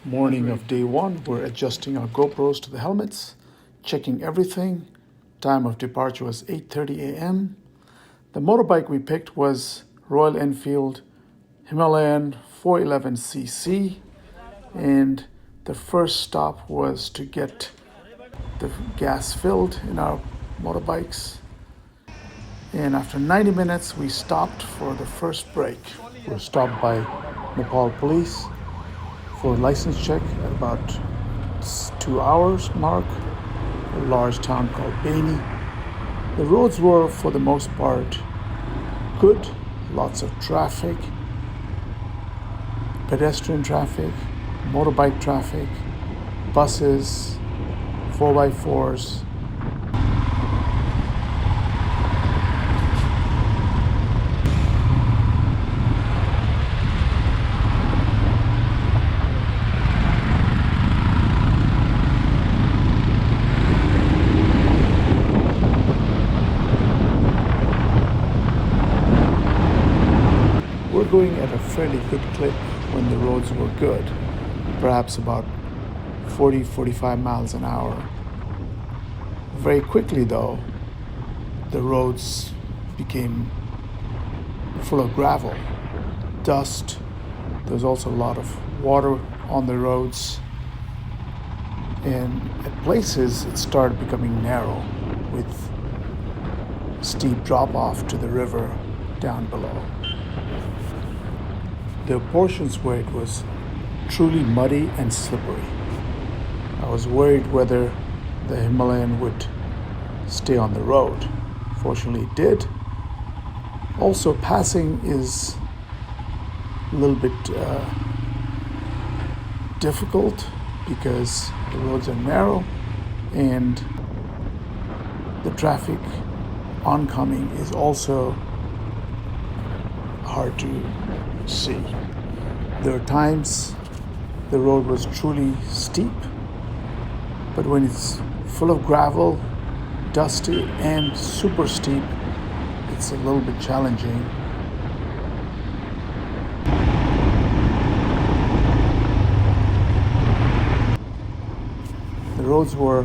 Morning of day one, we're adjusting our GoPros to the helmets, checking everything. Time of departure was 8:30 a.m. The motorbike we picked was Royal Enfield Himalayan 411cc, and the first stop was to get the gas filled in our motorbikes. And after 90 minutes, we stopped for the first break. We were stopped by Nepal police for a license check at about 2 hours mark, a large town called Baini. The roads were, for the most part, good, lots of traffic, pedestrian traffic, motorbike traffic, buses, 4x4s. We're going at a fairly good clip when the roads were good, perhaps about 40-45 miles an hour. Very quickly though, the roads became full of gravel, dust. There was also a lot of water on the roads, and at places it started becoming narrow with steep drop off to the river down below. There were portions where it was truly muddy and slippery. I was worried whether the Himalayan would stay on the road. Fortunately, it did. Also, passing is a little bit difficult because the roads are narrow and the traffic oncoming is also hard to see. There are times the road was truly steep, but when it's full of gravel, dusty, and super steep, it's a little bit challenging. The roads were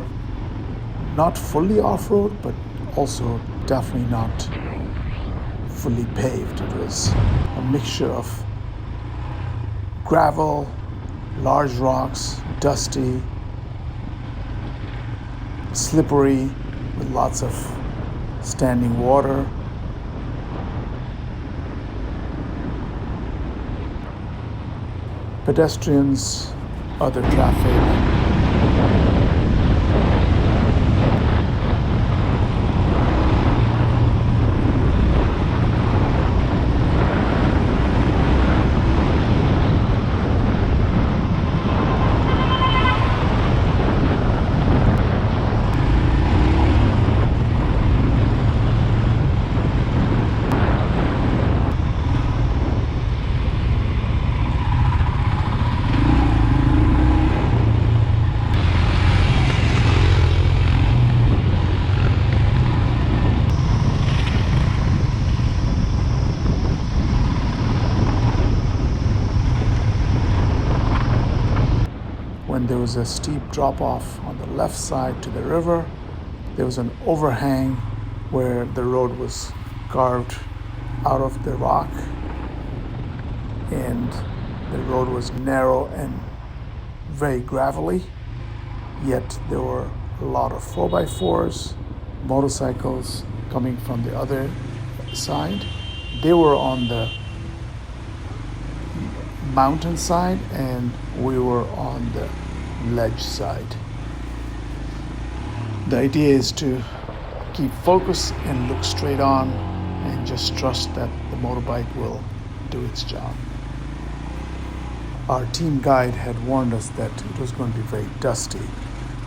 not fully off-road, but also definitely not fully paved. It was a mixture of gravel, large rocks, dusty, slippery, with lots of standing water. Pedestrians, other traffic. When there was a steep drop-off on the left side to the river, there was an overhang where the road was carved out of the rock, and the road was narrow and very gravelly, yet there were a lot of 4x4s, motorcycles coming from the other side. They were on the mountain side and we were on the ledge side. The idea is to keep focus and look straight on and just trust that the motorbike will do its job. Our team guide had warned us that it was going to be very dusty.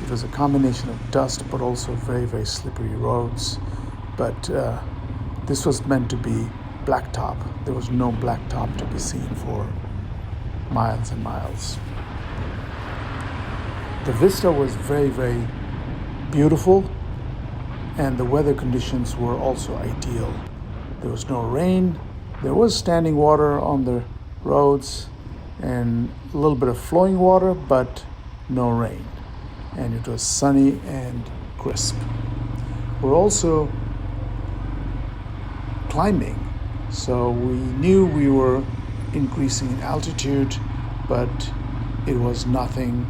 It was a combination of dust but also very, very slippery roads. But this was meant to be blacktop. There was no blacktop to be seen for miles and miles. The vista was very, very beautiful, and the weather conditions were also ideal. There was no rain. There was standing water on the roads, and a little bit of flowing water, but no rain. And it was sunny and crisp. We're also climbing, so we knew we were increasing in altitude, but it was nothing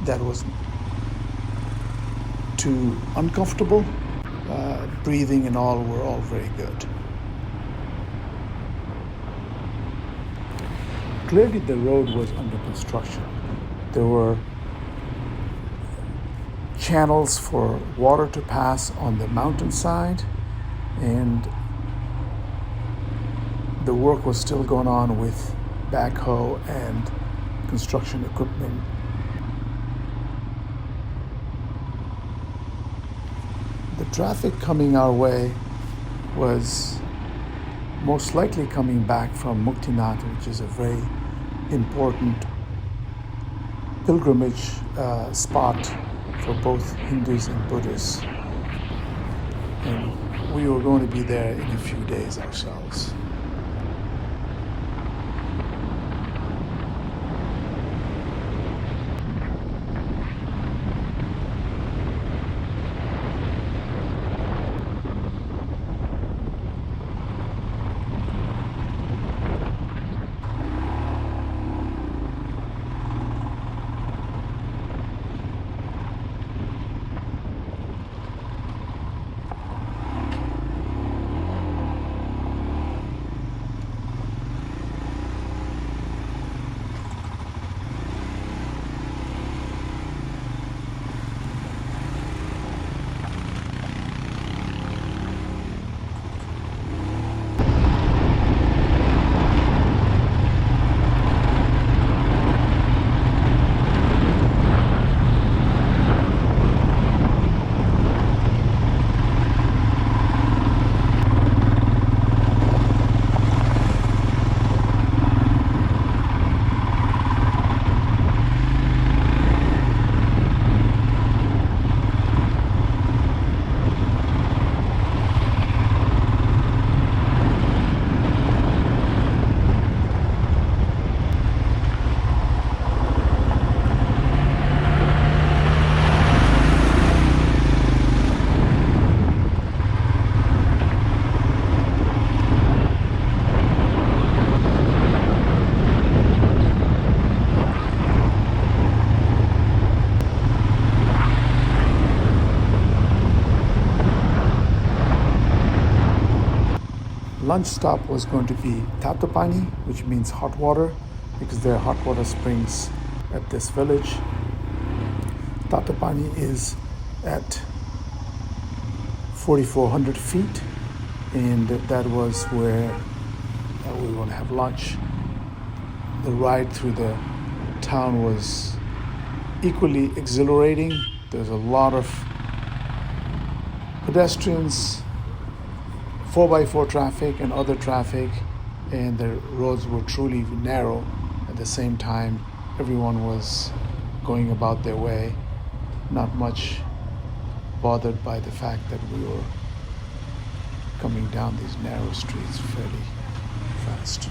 that was too uncomfortable. Breathing and all were all very good. Clearly the road was under construction. There were channels for water to pass on the mountainside, and the work was still going on with backhoe and construction equipment. The traffic coming our way was most likely coming back from Muktinath, which is a very important pilgrimage spot for both Hindus and Buddhists. And we were going to be there in a few days ourselves. Lunch stop was going to be Kalopani, which means hot water, because there are hot water springs at this village. Kalopani is at 4,400 feet, and that was where we were going to have lunch. The ride through the town was equally exhilarating. There's a lot of pedestrians, 4x4 traffic and other traffic, and the roads were truly narrow. At the same time, everyone was going about their way, not much bothered by the fact that we were coming down these narrow streets fairly fast.